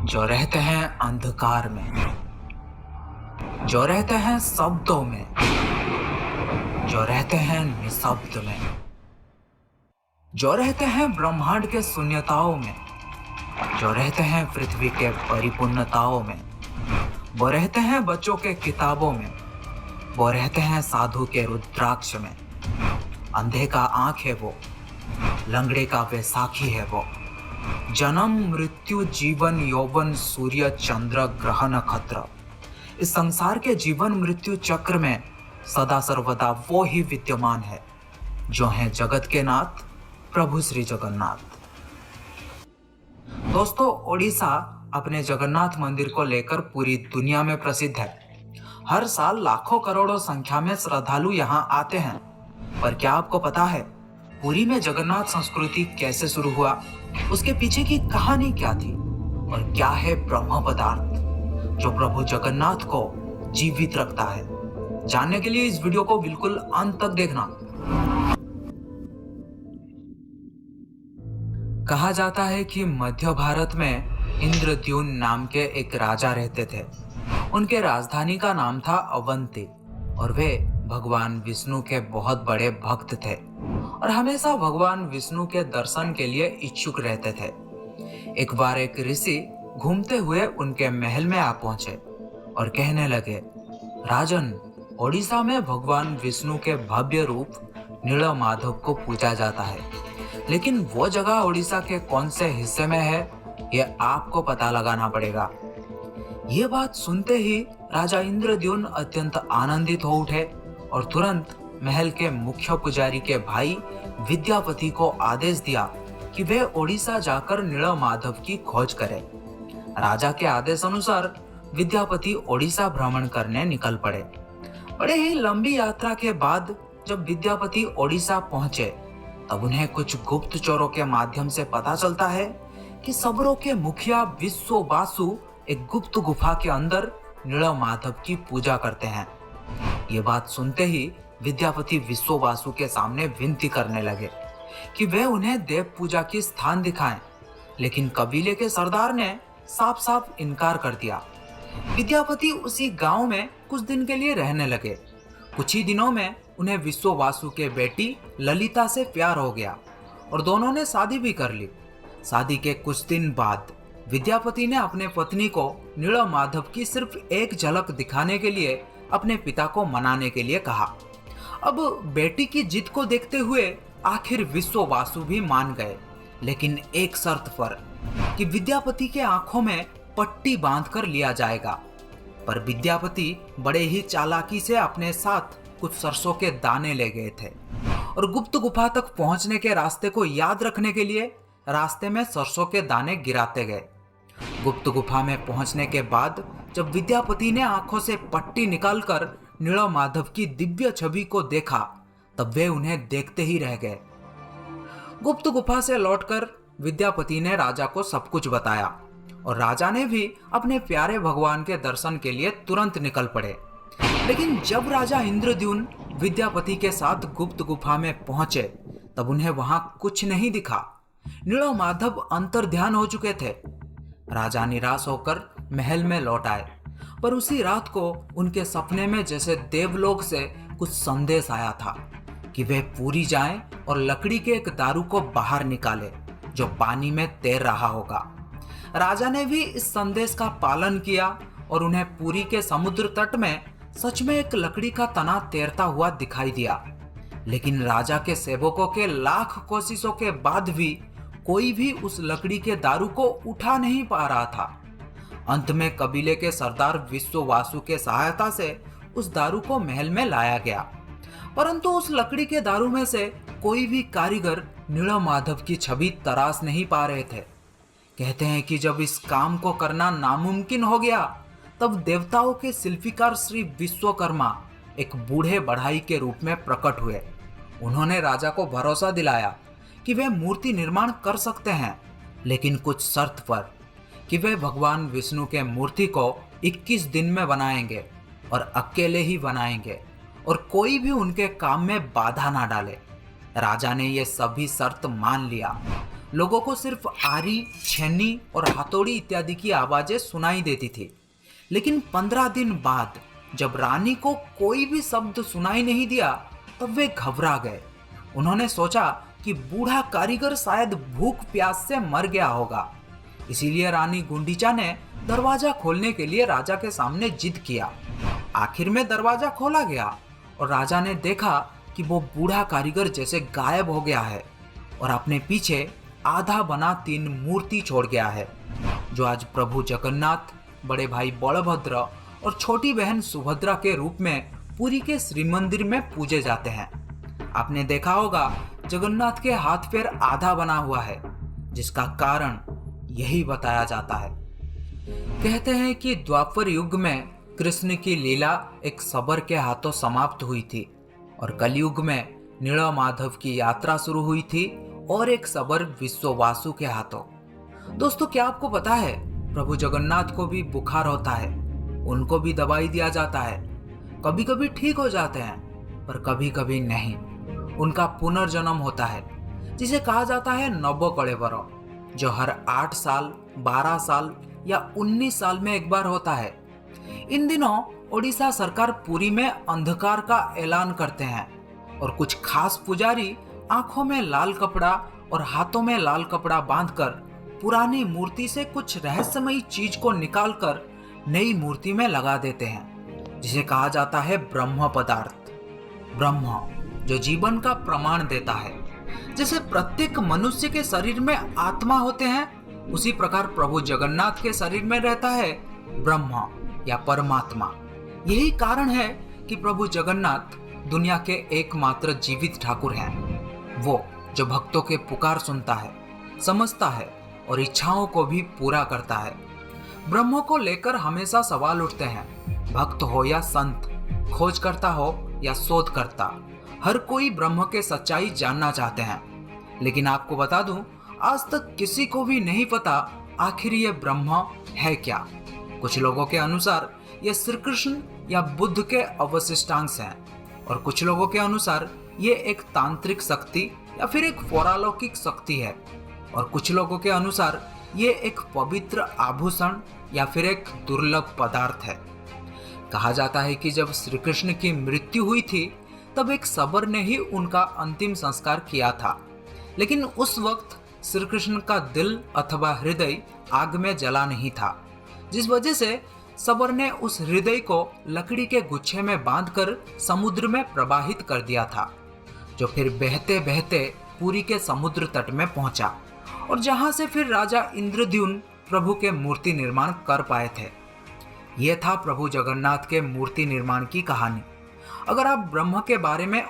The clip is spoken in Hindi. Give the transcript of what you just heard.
जो रहते हैं अंधकार में, जो रहते हैं शब्दों में, जो रहते हैं निशब्द में, जो रहते हैं ब्रह्मांड के शून्यताओं में, जो रहते हैं पृथ्वी के परिपूर्णताओं में, वो रहते हैं बच्चों के किताबों में, वो रहते हैं साधु के रुद्राक्ष में। अंधे का आंख है वो, लंगड़े का वैसाखी है वो। जन्म मृत्यु जीवन यौवन सूर्य चंद्र ग्रह नक्षत्र, इस संसार के जीवन मृत्यु चक्र में सदा सर्वदा वो ही विद्यमान है जो है जगत के नाथ प्रभु श्री जगन्नाथ। दोस्तों, ओडिशा अपने जगन्नाथ मंदिर को लेकर पूरी दुनिया में प्रसिद्ध है। हर साल लाखों करोड़ों संख्या में श्रद्धालु यहाँ आते हैं। पर क्या आपको पता है पुरी में जगन्नाथ संस्कृति कैसे शुरू हुआ, उसके पीछे की कहानी क्या थी और क्या है ब्रह्म पदार्थ जो प्रभु जगन्नाथ को जीवित रखता है? जानने के लिए इस वीडियो को बिल्कुल अंत तक देखना। कहा जाता है कि मध्य भारत में इंद्रद्युम्न नाम के एक राजा रहते थे। उनके राजधानी का नाम था अवंती और वे भगवान विष्णु के बहुत बड़े भक्त थे और हमेशा भगवान विष्णु के दर्शन के लिए इच्छुक रहते थे। एक बार एक ऋषि घूमते हुए उनके महल में आ पहुंचे और कहने लगे, राजन, ओडिशा में भगवान विष्णु के भव्य रूप नीलमाधव को पूजा जाता है, लेकिन वो जगह ओडिशा के कौन से हिस्से में है ये आपको पता लगाना पड़ेगा। ये बात सुनते ही राजा इंद्रद्युम्न अत्यंत आनंदित हो उठे और तुरंत महल के मुख्य पुजारी के भाई विद्यापति को आदेश दिया कि वे ओडिशा जाकर नीलमाधव की खोज करें। राजा के आदेश अनुसार विद्यापति ओडिशा भ्रमण करने निकल पड़े। बड़े ही लंबी यात्रा के बाद जब विद्यापति ओडिशा पहुंचे तब उन्हें कुछ गुप्त चोरों के माध्यम से पता चलता है कि सबरों के मुखिया विश्व वासु एक गुप्त गुफा के अंदर नीलमाधव की पूजा करते हैं। ये बात सुनते ही विद्यापति विश्व वासु के सामने विनती करने लगे कि वे उन्हें देव पूजा की स्थान दिखाएं, लेकिन कबीले के सरदार ने साफ साफ इनकार कर दिया। विद्यापति उसी गांव में कुछ दिन के लिए रहने लगे। कुछ ही दिनों में उन्हें विश्व वासु के बेटी ललिता से प्यार हो गया और दोनों ने शादी भी कर ली। शादी के कुछ दिन बाद विद्यापति ने अपने पत्नी को नीलमाधव की सिर्फ एक झलक दिखाने के लिए अपने पिता को मनाने के लिए कहा। अब बेटी की जिद को देखते हुए आखिर विश्व वासु भी मान गए, लेकिन एक शर्त पर कि विद्यापति के आंखों में पट्टी बांध कर लिया जाएगा। पर विद्यापति बड़े ही चालाकी से अपने साथ कुछ सरसों के दाने ले गए थे और गुप्त गुफा तक पहुंचने के रास्ते को याद रखने के लिए रास्ते में सरसों के दाने गिराते गए। गुप्त गुफा में पहुंचने के बाद जब विद्यापति ने आंखों से पट्टी निकालकर नीलमाधव की दिव्य छवि को देखा तब वे उन्हें देखते ही रह गए। गुप्त गुफा से लौटकर विद्यापति ने राजा को सब कुछ बताया और राजा ने भी अपने प्यारे भगवान के दर्शन के लिए तुरंत निकल पड़े। लेकिन जब राजा इंद्रद्युम्न विद्यापति के साथ गुप्त गुफा में पहुंचे तब उन्हें वहां कुछ नहीं दिखा। नीलमाधव अंतर्ध्यान हो चुके थे। राजा निराश होकर महल में लौट आए, पर उसी रात को उनके सपने में जैसे देवलोक से कुछ संदेश आया था कि वे पुरी जाएं और लकड़ी के एक दारू को बाहर निकालें जो पानी में तैर रहा होगा। राजा ने भी इस संदेश का पालन किया और उन्हें पुरी के समुद्र तट में सच में एक लकड़ी का तना तैरता हुआ दिखाई दिया। लेकिन राजा के सेवकों के लाख कोशिशों के बाद भी कोई भी उस लकड़ी के दारू को उठा नहीं पा रहा था। अंत में कबीले के सरदार विश्व वासु के सहायता से उस दारू को महल में लाया गया, परंतु उस लकड़ी के दारू में से कोई भी कारीगर नीलमाधव की छवि तराश नहीं पा रहे थे। कहते हैं कि जब इस काम को करना नामुमकिन हो गया तब देवताओं के शिल्पीकार श्री विश्वकर्मा एक बूढ़े बढ़ाई के रूप में प्रकट हुए। उन्होंने राजा को भरोसा दिलाया कि वे मूर्ति निर्माण कर सकते हैं, लेकिन कुछ शर्त पर कि वे भगवान विष्णु के मूर्ति को 21 दिन में बनाएंगे और अकेले ही बनाएंगे और कोई भी उनके काम में बाधा ना डाले। राजा ने ये सभी शर्त मान लिया लोगों को सिर्फ आरी, छेनी और हथौड़ी इत्यादि की आवाजें सुनाई देती थी। लेकिन 15 दिन बाद जब रानी को कोई भी शब्द सुनाई नहीं दिया, तब वे घबरा गए। उन्होंने सोचा कि बूढ़ा कारीगर शायद भूख प्यास से मर गया होगा। इसीलिए रानी गुंडीचा ने दरवाजा खोलने के लिए राजा के सामने जिद किया। आखिर में दरवाजा खोला गया और राजा ने देखा कि वो बूढ़ा कारीगर जैसे गायब हो गया है और अपने पीछे आधा बना 3 मूर्ति छोड़ गया है, जो आज प्रभु जगन्नाथ, बड़े भाई बलभद्र और छोटी बहन सुभद्रा के रूप में पुरी के श्री मंदिर में पूजे जाते हैं। आपने देखा होगा जगन्नाथ के हाथ पैर आधा बना हुआ है, जिसका कारण यही बताया जाता है। कहते हैं कि द्वापर युग में कृष्ण की लीला एक शबर के हाथों समाप्त हुई थी और कलयुग में नीलमाधव की यात्रा शुरू हुई थी और एक शबर विश्ववासु के हाथों। दोस्तों, क्या आपको पता है प्रभु जगन्नाथ को भी बुखार होता है, उनको भी दवाई दिया जाता है। कभी कभी ठीक हो जाते हैं पर कभी कभी नहीं। उनका पुनर्जन्म होता है, जिसे कहा जाता है नवकलेवर, जो हर 8 साल, 12 साल या 19 साल में एक बार होता है। इन दिनों ओडिशा सरकार पुरी में अंधकार का ऐलान करते हैं और कुछ खास पुजारी आंखों में लाल कपड़ा और हाथों में लाल कपड़ा बांधकर पुरानी मूर्ति से कुछ रहस्यमयी चीज को निकालकर नई मूर्ति में लगा देते हैं, जिसे कहा जाता है ब्रह्म पदार्थ। ब्रह्म जो जीवन का प्रमाण देता है। जैसे प्रत्येक मनुष्य के शरीर में आत्मा होते हैं, उसी प्रकार प्रभु जगन्नाथ के शरीर में रहता है ब्रह्म या परमात्मा। यही कारण है कि प्रभु जगन्नाथ दुनिया के एकमात्र जीवित ठाकुर हैं। वो जो भक्तों के पुकार सुनता है, समझता है और इच्छाओं को भी पूरा करता है। ब्रह्म को लेकर हमेशा सवाल उठते हैं। भक्त हो या संत, खोज करता हो या शोध करता, हर कोई ब्रह्म के सच्चाई जानना चाहते हैं। लेकिन आपको बता दूं, आज तक किसी को भी नहीं पता आखिर ये ब्रह्म है क्या। कुछ लोगों के अनुसार ये श्री कृष्ण या बुद्ध के अवशिष्टांश हैं और कुछ लोगों के अनुसार ये एक तांत्रिक शक्ति या फिर एक पौरालौकिक शक्ति है और कुछ लोगों के अनुसार ये एक पवित्र आभूषण या फिर एक दुर्लभ पदार्थ है। कहा जाता है कि जब श्री कृष्ण की मृत्यु हुई थी तब एक शबर ने ही उनका अंतिम संस्कार किया था, लेकिन उस वक्त श्री कृष्ण का दिल अथवा हृदय आग में जला नहीं था, जिस वजह से शबर ने उस हृदय को लकड़ी के गुच्छे में बांधकर समुद्र में प्रवाहित कर दिया था, जो फिर बहते बहते पुरी के समुद्र तट में पहुंचा और जहां से फिर राजा इंद्रद्युम्न प्रभु के मूर्ति निर्माण कर पाए थे। यह था प्रभु जगन्नाथ के मूर्ति निर्माण की कहानी। अगर आप ब्रह्म के बारे में